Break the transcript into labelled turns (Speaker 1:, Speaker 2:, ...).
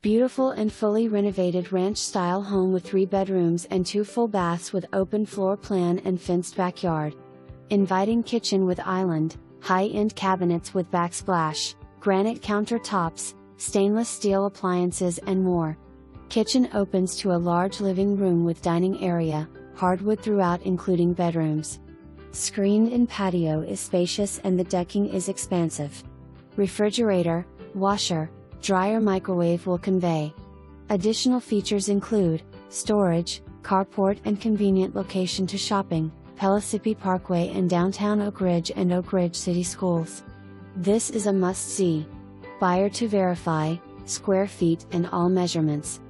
Speaker 1: Beautiful and fully renovated ranch-style home with 3 bedrooms and 2 full baths with open floor plan and fenced backyard. Inviting kitchen with island, high-end cabinets with backsplash, granite countertops, stainless steel appliances and more. Kitchen opens to a large living room with dining area, hardwood throughout including bedrooms. Screened-in patio is spacious and the decking is expansive. Refrigerator, washer, dryer, microwave will convey. Additional features include storage, carport and convenient location to shopping, Pellissippi Parkway and downtown Oak Ridge and Oak Ridge City Schools. This is a must-see. Buyer to verify, square feet and all measurements.